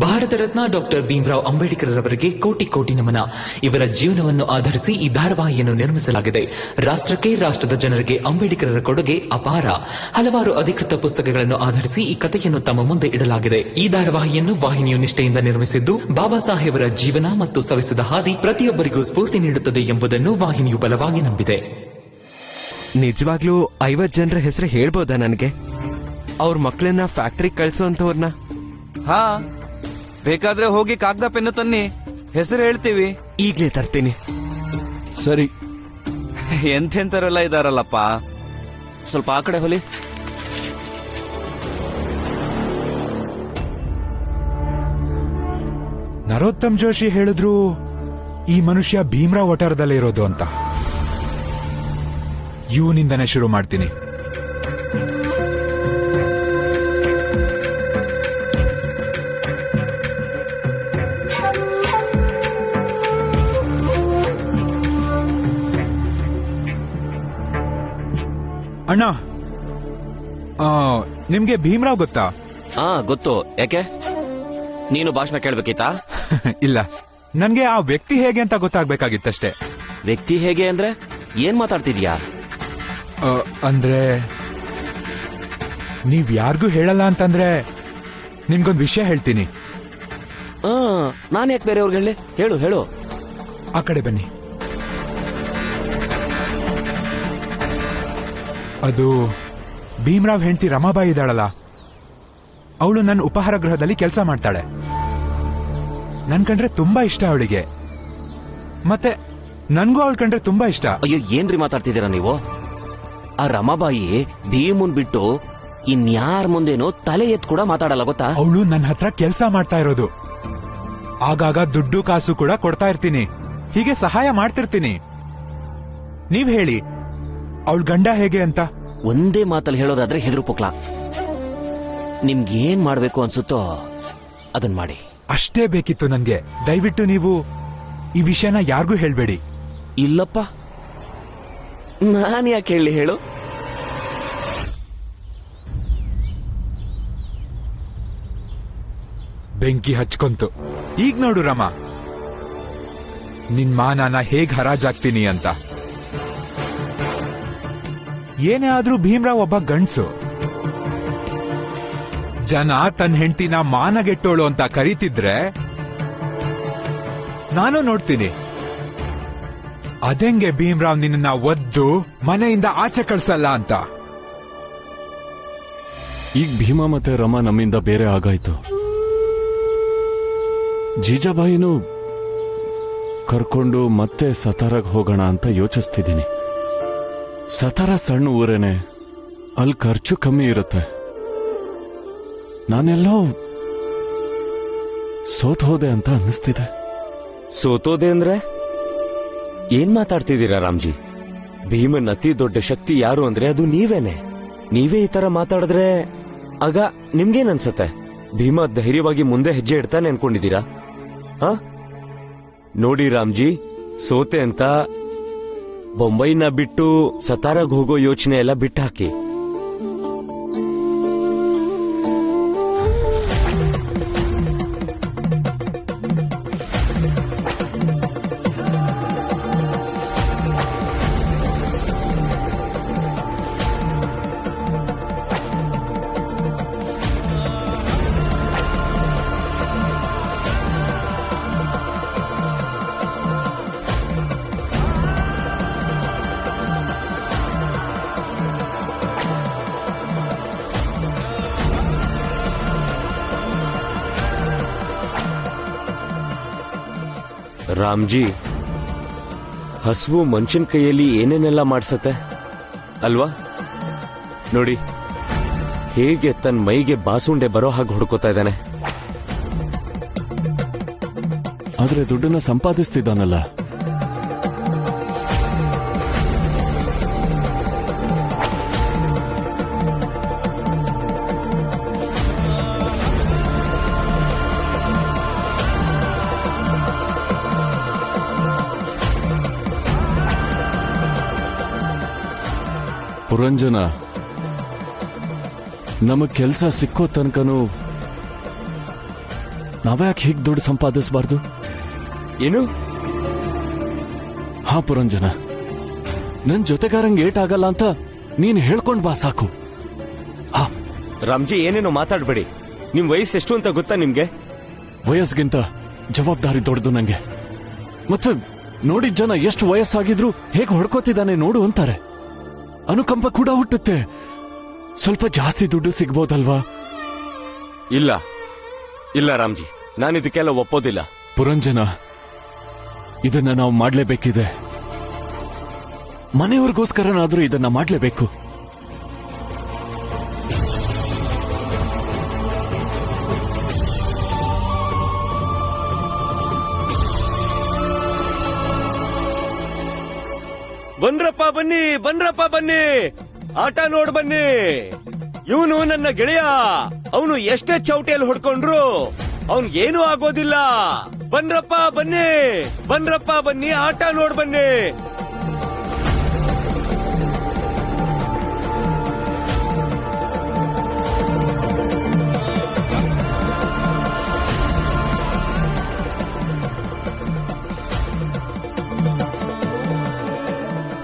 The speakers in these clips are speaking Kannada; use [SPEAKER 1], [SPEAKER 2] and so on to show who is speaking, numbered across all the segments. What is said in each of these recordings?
[SPEAKER 1] ಭಾರತ ರತ್ನ ಡಾಕ್ಟರ್ ಭೀಮರಾವ್ ಅಂಬೇಡ್ಕರ್ ಅವರಿಗೆ ಕೋಟಿ ಕೋಟಿ ನಮನ. ಇವರ ಜೀವನವನ್ನು ಆಧರಿಸಿ ಈ ಧಾರಾವಾಹಿಯನ್ನು ನಿರ್ಮಿಸಲಾಗಿದೆ. ರಾಷ್ಟ್ರಕ್ಕೆ, ರಾಷ್ಟ್ರದ ಜನರಿಗೆ ಅಂಬೇಡ್ಕರರ ಕೊಡುಗೆ ಅಪಾರ. ಹಲವಾರು ಅಧಿಕೃತ ಪುಸ್ತಕಗಳನ್ನು ಆಧರಿಸಿ ಈ ಕಥೆಯನ್ನು ತಮ್ಮ ಮುಂದೆ ಇಡಲಾಗಿದೆ. ಈ ಧಾರಾವಾಹಿಯನ್ನು ವಾಹಿನಿಯು ನಿಷ್ಠೆಯಿಂದ ನಿರ್ಮಿಸಿದ್ದು, ಬಾಬಾ ಸಾಹೇಬರ ಜೀವನ ಮತ್ತು ಸವಿಸಿದ ಹಾದಿ ಪ್ರತಿಯೊಬ್ಬರಿಗೂ ಸ್ಫೂರ್ತಿ ನೀಡುತ್ತದೆ ಎಂಬುದನ್ನು ವಾಹಿನಿಯು ಬಲವಾಗಿ ನಂಬಿದೆ.
[SPEAKER 2] ನಿಜವಾಗ್ಲೂ 50 ಜನರ ಹೆಸರು ಹೇಳ್ಬೋದಾ ನನಗೆ? ಅವ್ರ ಮಕ್ಕಳನ್ನ ಫ್ಯಾಕ್ಟರಿ ಕಳ್ಸೋಂತವ್ರನ್ನ?
[SPEAKER 3] ಹಾ, ಬೇಕಾದ್ರೆ ಹೋಗಿ ಕಾಗದ ಪೆನ್ನು ತನ್ನಿ, ಹೆಸರು ಹೇಳ್ತೀವಿ.
[SPEAKER 2] ಈಗ್ಲೇ ತರ್ತೀನಿ.
[SPEAKER 3] ಸರಿ. ಎಂತೆಂತರೆಲ್ಲ ಇದಾರಲ್ಲಪ್ಪ, ಸ್ವಲ್ಪ ಆ ಕಡೆ ಹೊಲಿ.
[SPEAKER 4] ನರೋತ್ತಮ್ ಜೋಶಿ ಹೇಳಿದ್ರು ಈ ಮನುಷ್ಯ ಭೀಮರಾವ್ ವಠಾರದಲ್ಲೇ ಇರೋದು ಅಂತ. ಇವನಿಂದನೇ ಶುರು ಮಾಡ್ತೀನಿ. ಅಣ್ಣ, ನಿಮ್ಗೆ ಭೀಮರಾವ್ ಗೊತ್ತಾ?
[SPEAKER 3] ಹಾ, ಗೊತ್ತು. ಯಾಕೆ, ನೀನು ಭಾಷಣ ಕೇಳ್ಬೇಕಿತ್ತಾ?
[SPEAKER 4] ಇಲ್ಲ, ನನ್ಗೆ ಆ ವ್ಯಕ್ತಿ ಹೇಗೆ ಅಂತ ಗೊತ್ತಾಗ್ಬೇಕಾಗಿತ್ತಷ್ಟೇ.
[SPEAKER 3] ವ್ಯಕ್ತಿ ಹೇಗೆ ಅಂದ್ರೆ ಏನ್ ಮಾತಾಡ್ತಿದ್ಯಾ?
[SPEAKER 4] ಅಂದ್ರೆ ನೀವ್ ಯಾರಿಗೂ ಹೇಳಲ್ಲ ಅಂತಂದ್ರೆ ನಿಮ್ಗೊಂದ್ ವಿಷಯ ಹೇಳ್ತೀನಿ.
[SPEAKER 3] ನಾನು ಯಾಕೆ ಬೇರೆಯವ್ರಿಗೆ ಹೇಳಿ? ಹೇಳು ಹೇಳು.
[SPEAKER 4] ಆ ಕಡೆ ಬನ್ನಿ. ಅದು ಭೀಮರಾವ್ ಹೆಂಡತಿ ರಮಾಬಾಯಿ ಇದ್ದಾಳಲ್ಲ, ಅವಳು ನನ್ನ ಉಪಹಾರ ಗೃಹದಲ್ಲಿ ಕೆಲಸ ಮಾಡ್ತಾಳೆ. ನನ್ ಕಂಡ್ರೆ ತುಂಬಾ ಇಷ್ಟ ಅವಳಿಗೆ, ಮತ್ತೆ ನನ್ಗೂ ಅವಳು ಕಂಡ್ರೆ ತುಂಬಾ ಇಷ್ಟ.
[SPEAKER 3] ಅಯ್ಯೋ, ಏನ್ರಿ ಮಾತಾಡ್ತಿದ್ದೀರಾ ನೀವು? ಆ ರಮಾಬಾಯಿ ಭೀಮುನ್ ಬಿಟ್ಟು ಇನ್ಯಾರ ಮುಂದೇನೋ ತಲೆ ಎತ್ ಕೂಡ ಮಾತಾಡಲ್ಲ, ಗೊತ್ತಾ?
[SPEAKER 4] ಅವಳು ನನ್ನ ಹತ್ರ ಕೆಲಸ ಮಾಡ್ತಾ ಇರೋದು. ಆಗಾಗ ದುಡ್ಡು ಕಾಸು ಕೂಡ ಕೊಡ್ತಾ ಇರ್ತೀನಿ, ಹೀಗೆ ಸಹಾಯ ಮಾಡ್ತಿರ್ತೀನಿ. ನೀವ್ ಹೇಳಿ, ಅವಳ ಗಂಡ ಹೇಗೆ ಅಂತ?
[SPEAKER 3] ಒಂದೇ ಮಾತಲ್ಲಿ ಹೇಳೋದಾದ್ರೆ ಹೆದರು ಪುಕ್ಲ. ನಿಮ್ಗೇನ್ ಮಾಡ್ಬೇಕು ಅನ್ಸುತ್ತೋ ಅದನ್ ಮಾಡಿ.
[SPEAKER 4] ಅಷ್ಟೇ ಬೇಕಿತ್ತು ನನ್ಗೆ. ದಯವಿಟ್ಟು ನೀವು ಈ ವಿಷಯನ ಯಾರಿಗೂ ಹೇಳ್ಬೇಡಿ.
[SPEAKER 3] ಇಲ್ಲಪ್ಪ, ನಾನ್ ಯಾಕೆ ಹೇಳಿ? ಹೇಳು.
[SPEAKER 4] ಬೆಂಕಿ ಹಚ್ಕೊಂತು. ಈಗ ನೋಡು ರಮ, ನಿನ್ ಮಾನನ ಹೇಗ್ ಹರಾಜಾಗ್ತೀನಿ ಅಂತ. ಏನೇ ಆದ್ರೂ ಭೀಮರಾವ್ ಒಬ್ಬ ಗಂಡ್ಸು. ಜನ ತನ್ನ ಹೆಂಡತಿನ ಮಾನಗೆಟ್ಟೋಳು ಅಂತ ಕರೀತಿದ್ರೆ ನಾನು ನೋಡ್ತೀನಿ. ಅದೆಂಗೆ ಭೀಮರಾವ್ ನಿನ್ನ ಒದ್ದು ಮನೆಯಿಂದ ಆಚೆ ಕಳ್ಸಲ್ಲ ಅಂತ.
[SPEAKER 5] ಈಗ ಭೀಮಾ ಮತ್ತೆ ರಮಾ ನಮ್ಮಿಂದ ಬೇರೆ ಆಗಾಯ್ತು. ಜೀಜಾಬಾಯಿನೂ ಕರ್ಕೊಂಡು ಮತ್ತೆ ಸತಾರಾಗ್ ಹೋಗೋಣ ಅಂತ ಯೋಚಿಸ್ತಿದ್ದೀನಿ. ಸತಾರ ಸಣ್ಣ ಊರೇನೆ, ಅಲ್ಲಿ ಖರ್ಚು ಕಮ್ಮಿ ಇರುತ್ತೆ. ನಾನೆಲ್ಲೋ ಸೋತ್ ಹೋದೆ ಅಂತ ಅನ್ನಿಸ್ತಿದೆ.
[SPEAKER 6] ಸೋತೋದೆ ಅಂದ್ರೆ ಏನ್ ಮಾತಾಡ್ತಿದ್ದೀರಾ ರಾಮ್ಜಿ? ಭೀಮನ್ ಅತಿ ದೊಡ್ಡ ಶಕ್ತಿ ಯಾರು ಅಂದ್ರೆ ಅದು ನೀವೇನೆ. ನೀವೇ ಈ ತರ ಮಾತಾಡಿದ್ರೆ ಆಗ ನಿಮ್ಗೇನ್ ಅನ್ಸತ್ತೆ? ಭೀಮ ಧೈರ್ಯವಾಗಿ ಮುಂದೆ ಹೆಜ್ಜೆ ಇಡ್ತಾನೆ ಅನ್ಕೊಂಡಿದ್ದೀರಾ? ನೋಡಿ ರಾಮ್ಜಿ, ಸೋತೆ ಅಂತ ಬೊಂಬೈನ ಬಿಟ್ಟು ಸತಾರಾಗ್ ಹೋಗೋ ಯೋಚನೆ ಎಲ್ಲ ಬಿಟ್ಟಾಕಿ. ರಾಮ್ಜಿ, ಹಸುವು ಮನುಷ್ಯನ ಕೈಯಲ್ಲಿ ಏನೇನೆಲ್ಲ ಮಾಡ್ಸತ್ತೆ ಅಲ್ವಾ? ನೋಡಿ ಹೇಗೆ ತನ್ನ ಮೈಗೆ ಬಾಸುಂಡೆ ಬರೋ ಹಾಗೆ ಹುಡ್ಕೋತಾ ಇದ್ದಾನೆ.
[SPEAKER 5] ಆದ್ರೆ ದುಡ್ಡನ್ನ ಸಂಪಾದಿಸ್ತಿದ್ದಾನಲ್ಲ. ಪುರಂಜನ, ನಮಗ್ ಕೆಲ್ಸ ಸಿಕ್ಕೋ ತನಕನೂ ನಾವ್ಯಾಕೆ ಹೀಗೆ ದುಡ್ಡು ಸಂಪಾದಿಸಬಾರ್ದು?
[SPEAKER 6] ಏನು?
[SPEAKER 5] ಹಾ ಪುರಂಜನ, ನನ್ ಜೊತೆಗಾರಂಗ್ ಏಟಾಗಲ್ಲ ಅಂತ ನೀನ್ ಹೇಳ್ಕೊಂಡ್ ಬಾ ಸಾಕು. ಹಾ,
[SPEAKER 6] ರಾಮ್ಜಿ ಏನೇನೋ ಮಾತಾಡ್ಬೇಡಿ. ನಿಮ್ ವಯಸ್ಸು ಎಷ್ಟು ಅಂತ ಗೊತ್ತಾ ನಿಮ್ಗೆ?
[SPEAKER 5] ವಯಸ್ಸಿಗಿಂತ ಜವಾಬ್ದಾರಿ ದೊಡ್ಡದು ನಂಗೆ. ಮತ್ತೆ ನೋಡಿದ ಜನ ಎಷ್ಟು ವಯಸ್ಸಾಗಿದ್ರು ಹೇಗೆ ಹೊಡ್ಕೋತಿದ್ದಾನೆ ನೋಡು ಅಂತಾರೆ. ಅನುಕಂಪ ಕೂಡ ಹುಟ್ಟುತ್ತೆ. ಸ್ವಲ್ಪ ಜಾಸ್ತಿ ದುಡ್ಡು ಸಿಗ್ಬೋದಲ್ವಾ?
[SPEAKER 6] ಇಲ್ಲ ಇಲ್ಲ ರಾಮ್ಜಿ, ನಾನು ಇದಕ್ಕೆಲ್ಲ ಒಪ್ಪೋದಿಲ್ಲ.
[SPEAKER 5] ಪುರಂಜನ, ಇದನ್ನ ನಾವು ಮಾಡ್ಲೇಬೇಕಿದೆ. ಮನೆಯವ್ರಿಗೋಸ್ಕರನಾದ್ರೂ ಇದನ್ನ ಮಾಡ್ಲೇಬೇಕು.
[SPEAKER 6] ಬನ್ರಪ್ಪ ಬನ್ನಿ, ಬನ್ರಪ್ಪ ಬನ್ನಿ, ಆಟ ನೋಡ್ ಬನ್ನಿ. ಇವನು ನನ್ನ ಗೆಳೆಯ. ಅವನು ಎಷ್ಟೇ ಚೌಟಿಯಲ್ಲಿ ಹೊಡ್ಕೊಂಡ್ರು ಅವನ್ಗೇನು ಆಗೋದಿಲ್ಲ. ಬನ್ರಪ್ಪ ಬನ್ನಿ, ಬನ್ರಪ್ಪ ಬನ್ನಿ, ಆಟ ನೋಡ್ ಬನ್ನಿ.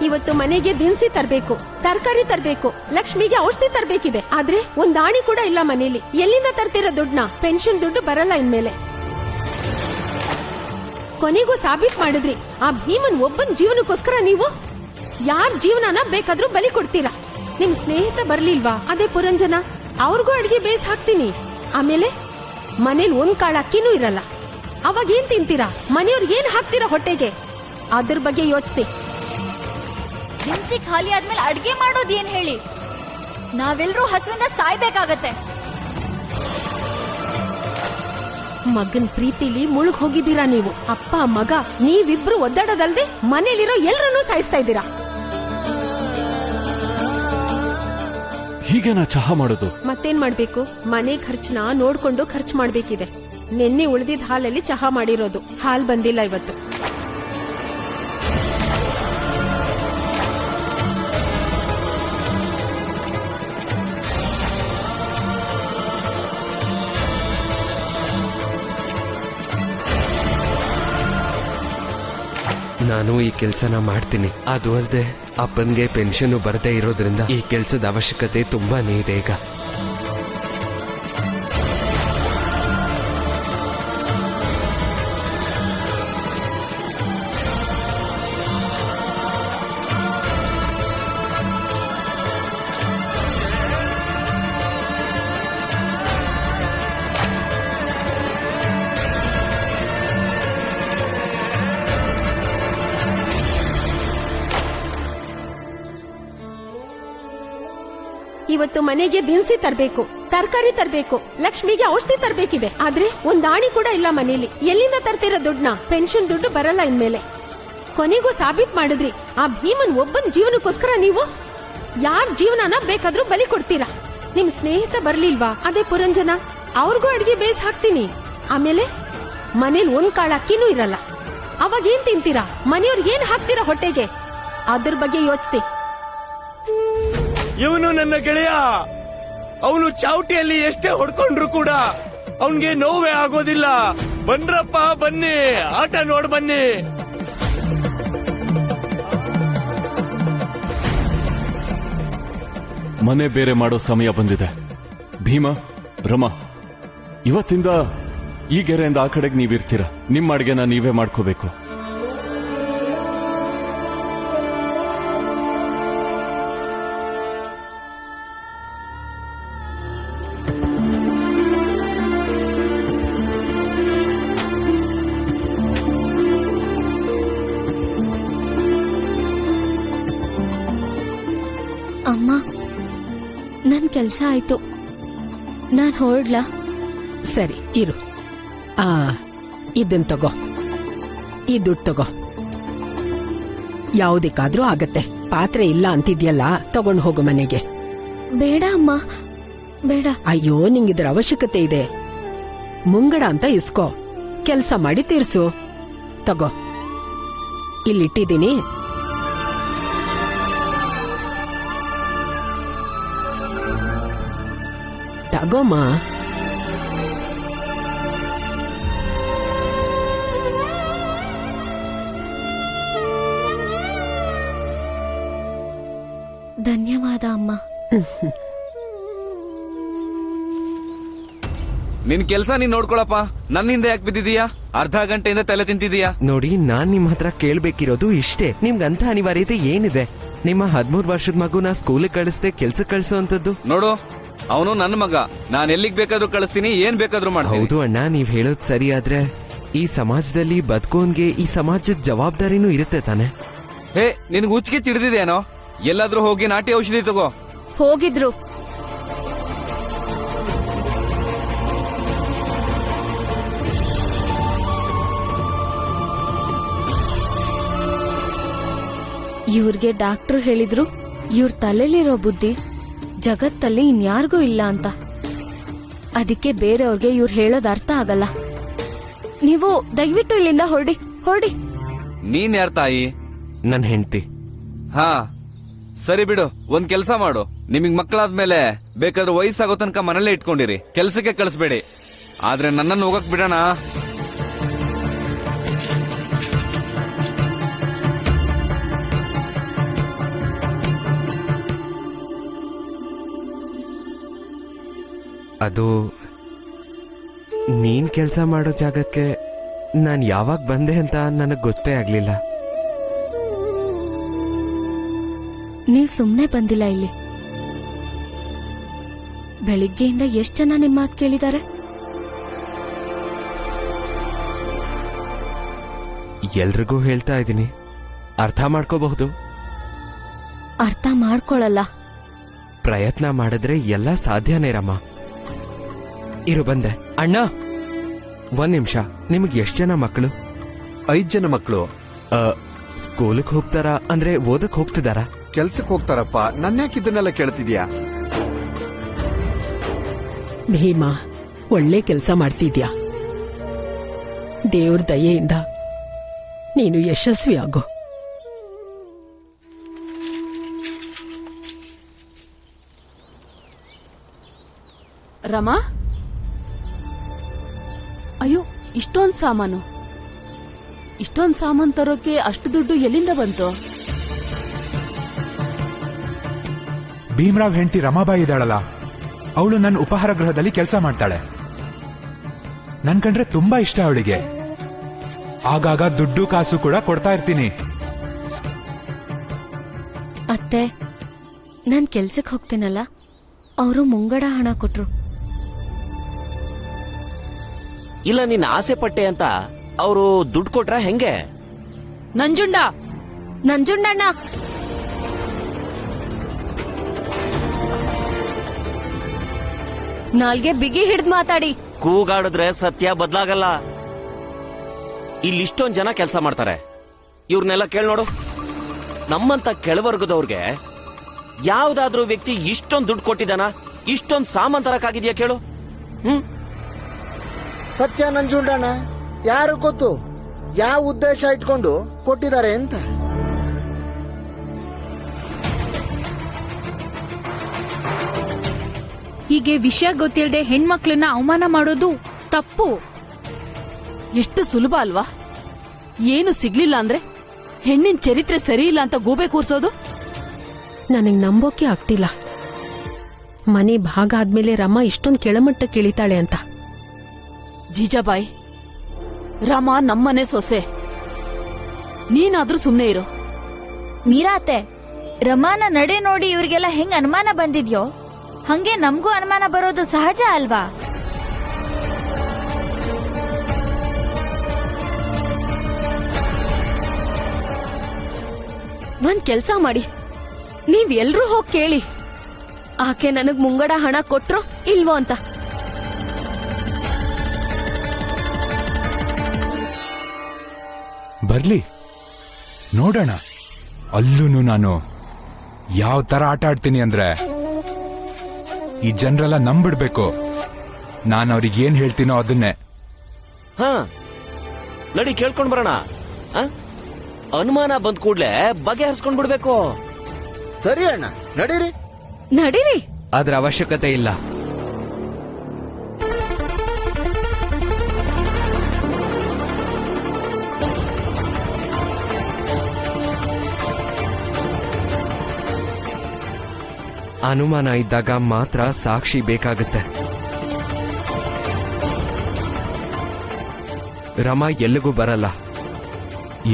[SPEAKER 7] ಇವತ್ತು ಮನೆಗೆ ದಿನಸಿ ತರಬೇಕು, ತರಕಾರಿ ತರಬೇಕು, ಲಕ್ಷ್ಮಿಗೆ ಔಷಧಿ ತರಬೇಕಿದೆ. ಆದ್ರೆ ಒಂದ್ ಆಣಿ ಕೂಡ ಇಲ್ಲ ಮನೇಲಿ. ಎಲ್ಲಿಂದ ತರ್ತಿರೋ ದುಡ್ಡನ್ನ? ಪೆನ್ಷನ್ ದುಡ್ಡು ಬರಲ್ಲ ಇನ್ಮೇಲೆ. ಕೊನೆಗೂ ಸಾಬೀತ್ ಮಾಡಿದ್ರಿ, ಆ ಭೀಮನ್ ಒಬ್ಬನ್ ಜೀವನಕ್ಕೋಸ್ಕರ ನೀವು ಯಾರ್ ಜೀವನನ ಬೇಕಾದ್ರೂ ಬಲಿ ಕೊಡ್ತೀರಾ. ನಿಮ್ ಸ್ನೇಹಿತ ಬರ್ಲಿಲ್ವಾ? ಅದೇ ಪುರಂಜನ, ಅವ್ರಿಗೂ ಅಡಿಗೆ ಬೇಯಿಸಿ ಹಾಕ್ತೀನಿ. ಆಮೇಲೆ ಮನೇಲಿ ಒಂದ್ ಕಾಳ ಅಕ್ಕಿನೂ ಇರಲ್ಲ. ಅವಾಗ ಏನ್ ತಿಂತೀರಾ? ಮನೆಯವ್ರಿಗೆ ಏನ್ ಹಾಕ್ತೀರಾ ಹೊಟ್ಟೆಗೆ? ಅದ್ರ ಬಗ್ಗೆ ಯೋಚಿಸಿ.
[SPEAKER 8] ದಿನಸಿ ಖಾಲಿ ಆದ್ಮೇಲೆ ಅಡ್ಗೆ ಮಾಡೋದೇನ್ ಹೇಳಿ? ನಾವೆಲ್ಲರೂ ಹಸುವಿಂದ ಸಾಯ್ಬೇಕಾಗತ್ತೆ.
[SPEAKER 7] ಮಗನ್ ಪ್ರೀತಿಲಿ ಮುಳುಗ್ ಹೋಗಿದ್ದೀರಾ ನೀವು. ಅಪ್ಪ ಮಗ ನೀವಿಬ್ರು ಒದ್ದಾಡೋದಲ್ದೆ ಮನೇಲಿರೋ ಎಲ್ರನ್ನೂ ಸಾಯಿಸ್ತಾ ಇದ್ದೀರಾ.
[SPEAKER 5] ಹೀಗೆ ನಾ ಚಹಾ ಮಾಡೋದು?
[SPEAKER 7] ಮತ್ತೇನ್ ಮಾಡ್ಬೇಕು? ಮನೆ ಖರ್ಚನ್ನ ನೋಡ್ಕೊಂಡು ಖರ್ಚು ಮಾಡ್ಬೇಕಿದೆ. ನಿನ್ನೆ ಉಳಿದಿದ್ದ ಹಾಲಲ್ಲಿ ಚಹಾ ಮಾಡಿರೋದು, ಹಾಲ್ ಬಂದಿಲ್ಲ ಇವತ್ತು.
[SPEAKER 2] ನಾನು ಈ ಕೆಲಸನ ಮಾಡ್ತೀನಿ. ಅದು ಅಲ್ಲದೆ ಅಪ್ಪನ್ಗೆ ಪೆನ್ಷನ್ ಬರದೇ ಇರೋದ್ರಿಂದ ಈ ಕೆಲಸದ ಅವಶ್ಯಕತೆ ತುಂಬಾನೇ ಇದೆ ಈಗ.
[SPEAKER 7] ಇವತ್ತು ಮನೆಗೆ ದಿನಸಿ ತರಬೇಕು, ತರಕಾರಿ ತರಬೇಕು, ಲಕ್ಷ್ಮಿಗೆ ಔಷಧಿ ತರಬೇಕಿದೆ. ಆದ್ರೆ ಒಂದ್ ಆಣಿ ಕೂಡ ಇಲ್ಲ ಮನೇಲಿ. ಎಲ್ಲಿಂದ ತರ್ತಿರೋ ದುಡ್ಡನ್ನ? ಪೆನ್ಷನ್ ದುಡ್ಡು ಬರಲ್ಲ ಇನ್ಮೇಲೆ. ಕೊನೆಗೂ ಸಾಬೀತ್ ಮಾಡಿದ್ರಿ, ಆ ಭೀಮನ್ ಒಬ್ಬನ್ ಜೀವನಕ್ಕೋಸ್ಕರ ನೀವು ಯಾರ್ ಜೀವನನ ಬೇಕಾದ್ರೂ ಬಲಿ ಕೊಡ್ತೀರಾ. ನಿಮ್ ಸ್ನೇಹಿತ ಬರ್ಲಿಲ್ವಾ? ಅದೇ ಪುರಂಜನ, ಅವ್ರಿಗೂ ಅಡಿಗೆ ಬೇಯಿಸಿ ಹಾಕ್ತೀನಿ. ಆಮೇಲೆ ಮನೇಲಿ ಒಂದ್ ಕಾಳ ಅಕ್ಕಿನೂ ಇರಲ್ಲ. ಅವಾಗ ಏನ್ ತಿಂತೀರಾ? ಮನೆಯವ್ರಿಗೆ ಏನ್ ಹಾಕ್ತೀರಾ ಹೊಟ್ಟೆಗೆ? ಅದ್ರ ಬಗ್ಗೆ ಯೋಚಿಸಿ.
[SPEAKER 6] ಇವನು ನನ್ನ ಗೆಳೆಯ. ಅವನು ಚಾವಟಿಯಲ್ಲಿ ಎಷ್ಟೇ ಹೊಡ್ಕೊಂಡ್ರು ಕೂಡ ಅವನ್ಗೆ ನೋವೇ ಆಗೋದಿಲ್ಲ. ಬನ್ರಪ್ಪ ಬನ್ನಿ, ಆಟ ನೋಡ್ ಬನ್ನಿ.
[SPEAKER 5] ಮನೆ ಬೇರೆ ಮಾಡೋ ಸಮಯ ಬಂದಿದೆ. ಭೀಮ, ರಮಾ, ಇವತ್ತಿಂದ ಈ ಗೆರೆಯಿಂದ ಆ ಕಡೆಗೆ ನೀವಿರ್ತೀರ. ನಿಮ್ಮ ಅಡ್ಗೆನ ನೀವೇ ಮಾಡ್ಕೋಬೇಕು.
[SPEAKER 8] ಅಮ್ಮ, ನನ್ ಕೆಲ್ಸ ಆಯ್ತು, ನಾನ್ ಹೊರಡ್ಲಾ?
[SPEAKER 7] ಸರಿ ಇರು. ಇದನ್ ತಗೋ, ಈ ದುಡ್ಡು ತಗೋ. ಯಾವುದಕ್ಕಾದ್ರೂ ಆಗತ್ತೆ. ಪಾತ್ರೆ ಇಲ್ಲ ಅಂತಿದ್ಯಲ್ಲ, ತಗೊಂಡು ಹೋಗು ಮನೆಗೆ.
[SPEAKER 8] ಬೇಡ ಅಮ್ಮ, ಬೇಡ.
[SPEAKER 7] ಅಯ್ಯೋ, ನಿಂಗಿದ್ರ ಅವಶ್ಯಕತೆ ಇದೆ. ಮುಂಗಡ ಅಂತ ಇಸ್ಕೋ, ಕೆಲ್ಸ ಮಾಡಿ ತೀರ್ಸು. ತಗೋ, ಇಲ್ಲಿಟ್ಟಿದ್ದೀನಿ. ತಗೋಮ್ಮ.
[SPEAKER 8] ಧನ್ಯವಾದ ಅಮ್ಮ.
[SPEAKER 9] ನಿನ್ ಕೆಲ್ಸ ನೀನ್ ನೋಡ್ಕೊಳಪ್ಪ. ನನ್ನಿಂದ ಯಾಕೆ ಬಿದ್ದಿದೀಯಾ? ಅರ್ಧ ಗಂಟೆಯಿಂದ ತಲೆ ತಿಂತಿದೀಯಾ?
[SPEAKER 2] ನೋಡಿ, ನಾನ್ ನಿಮ್ ಹತ್ರ ಕೇಳ್ಬೇಕಿರೋದು ಇಷ್ಟೇ. ನಿಮ್ಗಂತ ಅನಿವಾರ್ಯತೆ ಏನಿದೆ? ನಿಮ್ಮ 13 ವರ್ಷದ ಮಗುನ ಸ್ಕೂಲಿಗೆ ಕಳಿಸ್ದೆ ಕೆಲ್ಸಕ್ಕೆ ಕಳಿಸೋಂಥದ್ದು.
[SPEAKER 9] ನೋಡು, ಅವನು ನನ್ನ ಮಗ. ನಾನ್ ಎಲ್ಲಿಗ್ ಬೇಕಾದ್ರೂ ಕಳಿಸ್ತೀನಿ, ಏನ್ ಬೇಕಾದ್ರೂ ಮಾಡ್ತೀನಿ.
[SPEAKER 2] ಹೌದು ಅಣ್ಣ, ನೀವ್ ಹೇಳೋದ್ ಸರಿ. ಆದ್ರೆ ಈ ಸಮಾಜದಲ್ಲಿ ಬದುಕೋನ್ಗೆ ಈ ಸಮಾಜದ ಜವಾಬ್ದಾರಿನೂ ಇರುತ್ತೆ ತಾನೆ?
[SPEAKER 9] ಹೇ, ನಿನ್ಗೆ ಹುಚ್ಚಿಗೆ ಚಿಡ್ದಿದೇನೋ? ಎಲ್ಲಾದ್ರೂ ಹೋಗಿ ನಾಟಿ ಔಷಧಿ ತಗೋ.
[SPEAKER 8] ಹೋಗಿದ್ರು. ಇವ್ರಿಗೆ ಡಾಕ್ಟ್ರು ಹೇಳಿದ್ರು ಇವ್ರ ತಲೆಲಿರೋ ಬುದ್ಧಿ ಜಗತ್ತಲ್ಲಿ ಇನ್ಯಾರಿಗೂ ಇಲ್ಲ ಅಂತ. ಅದಕ್ಕೆ ಬೇರೆಯವ್ರಿಗೆ ಇವ್ರು ಹೇಳೋದ್ ಅರ್ಥ ಆಗಲ್ಲ. ನೀವು ದಯವಿಟ್ಟು ಇಲ್ಲಿಂದ ಹೊರಡಿ ಹೊರಡಿ.
[SPEAKER 9] ನೀನ್ ಯಾರ್ ತಾಯಿ?
[SPEAKER 2] ನನ್ ಹೆಂಡತಿ.
[SPEAKER 9] ಹಾ ಸರಿ ಬಿಡು, ಒಂದ್ ಕೆಲ್ಸ ಮಾಡು. ನಿಮಗ್ ಮಕ್ಕಳಾದ್ಮೇಲೆ ಬೇಕಾದ್ರೂ ವಯಸ್ಸಾಗೋ ತನಕ ಮನೇಲೆ ಇಟ್ಕೊಂಡಿರಿ, ಕೆಲ್ಸಕ್ಕೆ ಕಳಿಸ್ಬೇಡಿ. ಆದ್ರೆ ನನ್ನನ್ನು ಹೋಗಕ್ ಬಿಡೋಣ?
[SPEAKER 2] ಅದು ನೀನ್ ಕೆಲ್ಸ ಮಾಡೋ ಜಾಗಕ್ಕೆ ನಾನ್ ಯಾವಾಗ ಬಂದೆ ಅಂತ ನನಗ್ ಗೊತ್ತೇ ಆಗ್ಲಿಲ್ಲ.
[SPEAKER 8] ನೀವ್ ಸುಮ್ನೆ ಬಂದಿಲ್ಲ ಇಲ್ಲಿ. ಬೆಳಿಗ್ಗೆಯಿಂದ ಎಷ್ಟ್ ಜನ ನಿಮ್ ಮಾತ್ ಕೇಳಿದ್ದಾರೆ?
[SPEAKER 2] ಎಲ್ರಿಗೂ ಹೇಳ್ತಾ ಇದೀನಿ, ಅರ್ಥ ಮಾಡ್ಕೋಬಹುದು.
[SPEAKER 8] ಅರ್ಥ ಮಾಡ್ಕೊಳಲ್ಲ.
[SPEAKER 2] ಪ್ರಯತ್ನ ಮಾಡಿದ್ರೆ ಎಲ್ಲ ಸಾಧ್ಯನೇ ರಮ್ಮ. ಇರು ಬಂದೆ. ಅಣ್ಣ, 1 ನಿಮಿಷ. ನಿಮ್ಗೆ ಎಷ್ಟ್ ಜನ ಮಕ್ಕಳು?
[SPEAKER 10] 5 ಜನ ಮಕ್ಕಳು.
[SPEAKER 2] ಸ್ಕೂಲಿಗೆ ಹೋಗ್ತಾರಾ? ಅಂದ್ರೆ ಓದಕ್ ಹೋಗ್ತಿದಾರಾ?
[SPEAKER 10] ಕೆಲ್ಸಕ್ಕೆ ಹೋಗ್ತಾರಪ್ಪ. ನನ್ಯಾಕೆ ಇದನ್ನೆಲ್ಲ ಕೇಳ್ತಿದ್ಯಾ?
[SPEAKER 11] ಭೀಮಾ, ಒಳ್ಳೆ ಕೆಲಸ ಮಾಡ್ತಿದ್ಯಾ. ದೇವ್ರ ದಯೆಯಿಂದ ನೀನು ಯಶಸ್ವಿ ಆಗು.
[SPEAKER 12] ರಮಾ, ಅಯ್ಯೋ, ಇಷ್ಟೊಂದ್ ಸಾಮಾನು ತರೋಕೆ ಅಷ್ಟು ದುಡ್ಡು ಎಲ್ಲಿಂದ ಬಂತು?
[SPEAKER 4] ಭೀಮ್ರಾವ್ ಹೆಂಡತಿ ರಮಾಬಾಯಿ ಇದ್ದಾಳಲ್ಲ, ಅವಳು ನನ್ನ ಉಪಹಾರ ಗೃಹದಲ್ಲಿ ಕೆಲಸ ಮಾಡ್ತಾಳೆ. ನನ್ ಕಂಡ್ರೆ ತುಂಬಾ ಇಷ್ಟ ಅವಳಿಗೆ. ಆಗಾಗ ದುಡ್ಡು ಕಾಸು ಕೂಡ ಕೊಡ್ತಾ ಇರ್ತೀನಿ.
[SPEAKER 8] ಅತ್ತೆ, ನಾನ್ ಕೆಲ್ಸಕ್ ಹೋಗ್ತೀನಲ್ಲ, ಅವರು ಮುಂಗಡ ಹಣ ಕೊಟ್ರು.
[SPEAKER 3] ಇಲ್ಲ, ನೀನ್ ಆಸೆ ಪಟ್ಟೆ ಅಂತ ಅವರು ದುಡ್ಡು ಕೊಟ್ರ ಹೆಂಗೆ?
[SPEAKER 8] ನಂಜುಂಡಣ್ಣ, ನಾಲ್ಗೆ ಬಿಗಿ ಹಿಡ್ದ್ ಮಾತಾಡಿ.
[SPEAKER 3] ಕೂಗಾಡಿದ್ರೆ ಸತ್ಯ ಬದಲಾಗಲ್ಲ. ಇಲ್ಲಿಷ್ಟೊಂದ್ ಜನ ಕೆಲಸ ಮಾಡ್ತಾರೆ, ಇವ್ರನ್ನೆಲ್ಲ ಕೇಳ್ ನೋಡು. ನಮ್ಮಂತ ಕೆಳವರ್ಗದವ್ರಿಗೆ ಯಾವ್ದಾದ್ರೂ ವ್ಯಕ್ತಿ ಇಷ್ಟೊಂದ್ ದುಡ್ಡು ಕೊಟ್ಟಿದ್ದಾನ? ಇಷ್ಟೊಂದ್ ಸಾಮಾನ್ ತರಕಾಗಿದ್ಯಾ ಕೇಳು.
[SPEAKER 13] ಸತ್ಯ ನಂಜುಂಡಣ್ಣ, ಯಾರು ಗೊತ್ತು ಯಾವ ಉದ್ದೇಶ ಇಟ್ಕೊಂಡು ಕೊಟ್ಟಿದ್ದಾರೆ ಅಂತ.
[SPEAKER 14] ಹೀಗೆ ವಿಷಯ ಗೊತ್ತಿಲ್ಲದೆ ಹೆಣ್ಮಕ್ಳನ್ನ ಅವಮಾನ ಮಾಡೋದು ತಪ್ಪು.
[SPEAKER 12] ಎಷ್ಟು ಸುಲಭ ಅಲ್ವಾ? ಏನು ಸಿಗ್ಲಿಲ್ಲ ಅಂದ್ರೆ ಹೆಣ್ಣಿನ ಚರಿತ್ರೆ ಸರಿ ಇಲ್ಲ ಅಂತ ಗೂಬೆ ಕೂರ್ಸೋದು.
[SPEAKER 11] ನನಗ್ ನಂಬೋಕೆ ಆಗ್ತಿಲ್ಲ, ಮನೆ ಭಾಗ ಆದ್ಮೇಲೆ ರಮ ಇಷ್ಟೊಂದ್ ಕೆಳಮಟ್ಟಕ್ಕೆ ಇಳಿತಾಳೆ ಅಂತ.
[SPEAKER 12] ಜೀಜಾಬಾಯಿ, ರಾಮ ನಮ್ಮನೆ ಸೊಸೆ, ನೀನಾದ್ರೂ ಸುಮ್ನೆ ಇರು.
[SPEAKER 8] ಮೀರಾತೆ, ರಮಾನ ನಡೆ ನೋಡಿ ಇವ್ರಿಗೆಲ್ಲ ಹೆಂಗ್ ಅನುಮಾನ ಬಂದಿದ್ಯೋ ಹಂಗೆ ನಮ್ಗೂ ಅನುಮಾನ ಬರೋದು ಸಹಜ ಅಲ್ವಾ? ಒಂದ್ ಕೆಲ್ಸ ಮಾಡಿ, ನೀವ್ ಎಲ್ರೂ ಹೋಗ್ ಕೇಳಿ ಆಕೆ ನನಗ್ ಮುಂಗಡ ಹಣ ಕೊಟ್ರೋ ಇಲ್ವೋ ಅಂತ.
[SPEAKER 4] ಬರ್ಲಿ, ನೋಡೋಣ. ಅಲ್ಲೂ ನಾನು ಯಾವ ತರ ಆಟ ಆಡ್ತೀನಿ ಅಂದ್ರೆ ಈ ಜನರೆಲ್ಲ ನಂಬಿಡ್ಬೇಕು. ನಾನು ಅವ್ರಿಗೆ ಏನ್ ಹೇಳ್ತೀನೋ ಅದನ್ನೇ.
[SPEAKER 3] ಹಾ, ನಡಿ ಕೇಳ್ಕೊಂಡ್ ಬರೋಣ. ಅನುಮಾನ ಬಂದ್ ಕೂಡ್ಲೆ ಬಗೆಹರಿಸ್ಕೊಂಡ್ ಬಿಡ್ಬೇಕು.
[SPEAKER 13] ಸರಿ ಅಣ್ಣ, ನಡೀರಿ
[SPEAKER 8] ನಡೀರಿ.
[SPEAKER 2] ಅದ್ರ ಅವಶ್ಯಕತೆ ಇಲ್ಲ. ಅನುಮಾನ ಇದ್ದಾಗ ಮಾತ್ರ ಸಾಕ್ಷಿ ಬೇಕಾಗುತ್ತೆ. ರಮಾ ಎಲ್ಲಿಗೂ ಬರಲ್ಲ.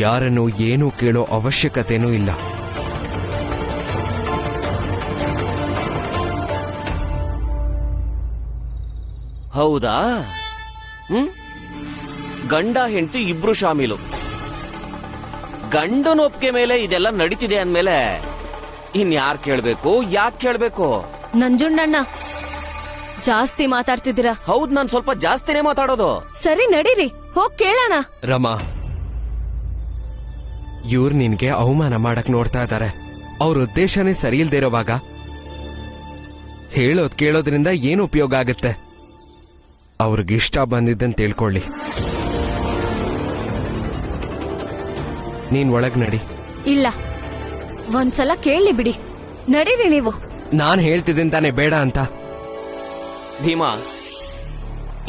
[SPEAKER 2] ಯಾರನ್ನು ಏನೂ ಕೇಳೋ ಅವಶ್ಯಕತೆನೂ ಇಲ್ಲ.
[SPEAKER 3] ಹೌದಾ? ಗಂಡ ಹೆಂಡತಿ ಇಬ್ರು ಶಾಮೀಲು. ಗಂಡನ ಒಪ್ಪಿಗೆ ಮೇಲೆ ಇದೆಲ್ಲ ನಡೀತಿದೆ ಅಂದ್ಮೇಲೆ ಇನ್ಯಾರ್ ಕೇಳ್ಬೇಕು, ಯಾಕೆ ಕೇಳ್ಬೇಕು?
[SPEAKER 8] ನಂಜುಂಡಣ್ಣ, ಜಾಸ್ತಿ ಮಾತಾಡ್ತಿದ್ದೀರಾ.
[SPEAKER 3] ಹೌದ್, ನಾನ್ ಸ್ವಲ್ಪ ಜಾಸ್ತಿನೇ ಮಾತಾಡೋದು.
[SPEAKER 8] ಸರಿ ನಡೀರಿ, ಹೋಗ್ ಕೇಳೋಣ.
[SPEAKER 2] ರಮಾ, ಇವ್ರು ನಿನ್ಗೆ ಅವಮಾನ ಮಾಡಕ್ ನೋಡ್ತಾ ಇದ್ದಾರೆ. ಅವ್ರ ಉದ್ದೇಶನೇ ಸರಿ ಇಲ್ದೇ ಇರೋವಾಗ ಹೇಳೋದ್ ಕೇಳೋದ್ರಿಂದ ಏನು ಉಪಯೋಗ ಆಗುತ್ತೆ? ಅವ್ರಿಗಿಷ್ಟ ಬಂದಿದ್ದಂತ ತಿಳ್ಕೊಳ್ಳಿ. ನೀನ್ ಒಳಗ್ ನಡಿ.
[SPEAKER 8] ಇಲ್ಲ, ಒಂದ್ಸಲ ಕೇಳಿ ಬಿಡಿ. ನಡೀರಿ ನೀವು.
[SPEAKER 2] ನಾನ್ ಹೇಳ್ತಿದ್ದೀನಿ ತಾನೆ ಬೇಡ ಅಂತ.
[SPEAKER 3] ಭೀಮಾ,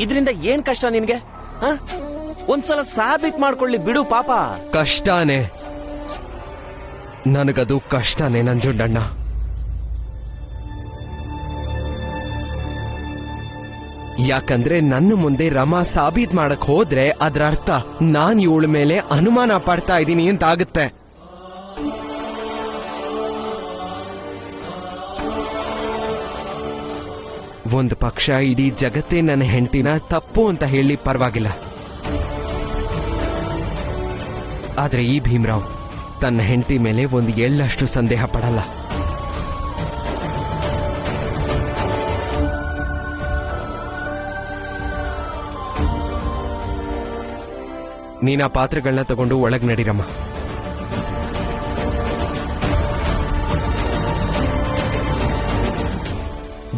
[SPEAKER 3] ಇದ್ರಿಂದ ಏನ್ ಕಷ್ಟ ನಿನ್ಗೆ? ಒಂದ್ಸಲ ಸಾಬೀತ್ ಮಾಡ್ಕೊಳ್ಳಿ ಬಿಡು ಪಾಪ.
[SPEAKER 2] ಕಷ್ಟನೇ, ನನಗದು ಕಷ್ಟನೇ ನಂಜುಂಡಣ್ಣ. ಯಾಕಂದ್ರೆ ನನ್ನ ಮುಂದೆ ರಮಾ ಸಾಬೀತ್ ಮಾಡಕ್ ಹೋದ್ರೆ ಅದ್ರ ಅರ್ಥ ನಾನ್ ಇವಳ ಮೇಲೆ ಅನುಮಾನ ಪಡ್ತಾ ಇದ್ದೀನಿ ಅಂತ ಆಗುತ್ತೆ. ಒಂದು ಪಕ್ಷ ಇಡೀ ಜಗತ್ತೇ ನನ್ನ ಹೆಂಡತಿನ ತಪ್ಪು ಅಂತ ಹೇಳಿ ಪರವಾಗಿಲ್ಲ. ಆದ್ರೆ ಈ ಭೀಮರಾವ್ ತನ್ನ ಹೆಂಡತಿ ಮೇಲೆ ಒಂದು ಎಳ್ಳಷ್ಟು ಸಂದೇಹ ಪಡಲ್ಲ. ನೀನ್ ಆ ಪಾತ್ರೆಗಳನ್ನ ತಗೊಂಡು ಒಳಗ್ ನಡಿರಮ್ಮ.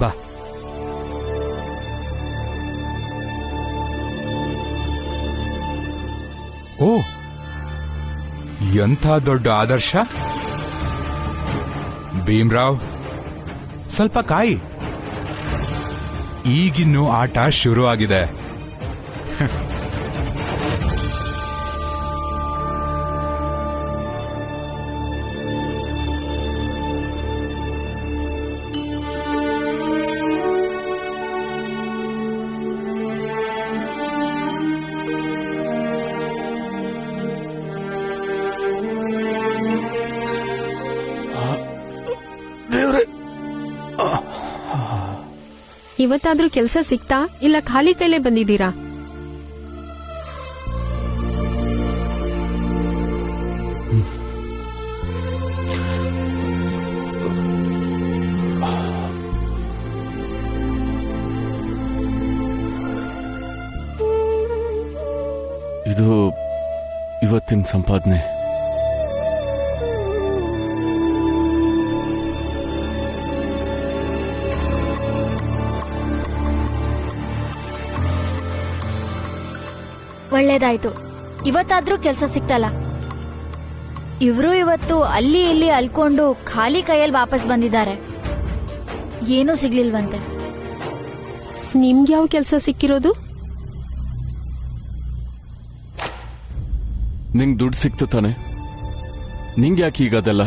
[SPEAKER 2] ಬಾ.
[SPEAKER 4] ಓ, ಎಂಥ ದೊಡ್ಡ ಆದರ್ಶ. ಭೀಮರಾವ್, ಸ್ವಲ್ಪ ಕಾಯಿ, ಈಗಿನ್ನೂ ಆಟ ಶುರು ಆಗಿದೆ.
[SPEAKER 11] ಇವತ್ತಾದ್ರೂ ಕೆಲಸ ಸಿಕ್ತಾ, ಇಲ್ಲ ಖಾಲಿ ಕೈಲೇ ಬಂದಿದ್ದೀರಾ?
[SPEAKER 5] ಇದು ಇವತ್ತಿನ ಸಂಪಾದನೆ.
[SPEAKER 15] ಒಳ್ಳೇದಾಯ್ತು, ಇವತ್ತಾದ್ರೂ ಕೆಲ್ಸ ಸಿಕ್ತಲ್ಲ. ಇವ್ರು ಇವತ್ತು ಅಲ್ಲಿ ಇಲ್ಲಿ ಅಲ್ಕೊಂಡು ಖಾಲಿ ಕೈಯಲ್ಲಿ ವಾಪಸ್ ಬಂದಿದ್ದಾರೆ. ಏನೂ ಸಿಗ್ಲಿಲ್ವಂತೆ.
[SPEAKER 11] ನಿಮ್ಗೆ ಯಾವ ಕೆಲಸ ಸಿಕ್ಕಿರೋದು?
[SPEAKER 5] ನಿಂಗ್ ದುಡ್ಡು ಸಿಕ್ತು ತಾನೆ, ನಿಂಗೆ ಯಾಕೆ ಈಗ ಅದೆಲ್ಲ?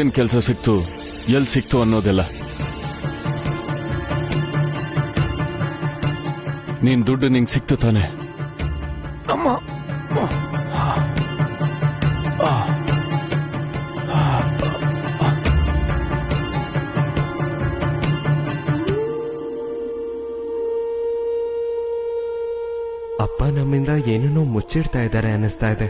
[SPEAKER 5] ಏನ್ ಕೆಲಸ ಸಿಕ್ತು, ಎಲ್ ಸಿಕ್ತು ಅನ್ನೋದೆಲ್ಲ? ನೀನ್ ದುಡ್ಡು ನಿಂಗೆ ಸಿಕ್ತು ತಾನೆ? ಅಮ್ಮ,
[SPEAKER 2] ಅಪ್ಪ ನಮ್ಮಿಂದ ಏನೇನೋ ಮುಚ್ಚಿಡ್ತಾ ಇದ್ದಾರೆ ಅನ್ನಿಸ್ತಾ ಇದೆ.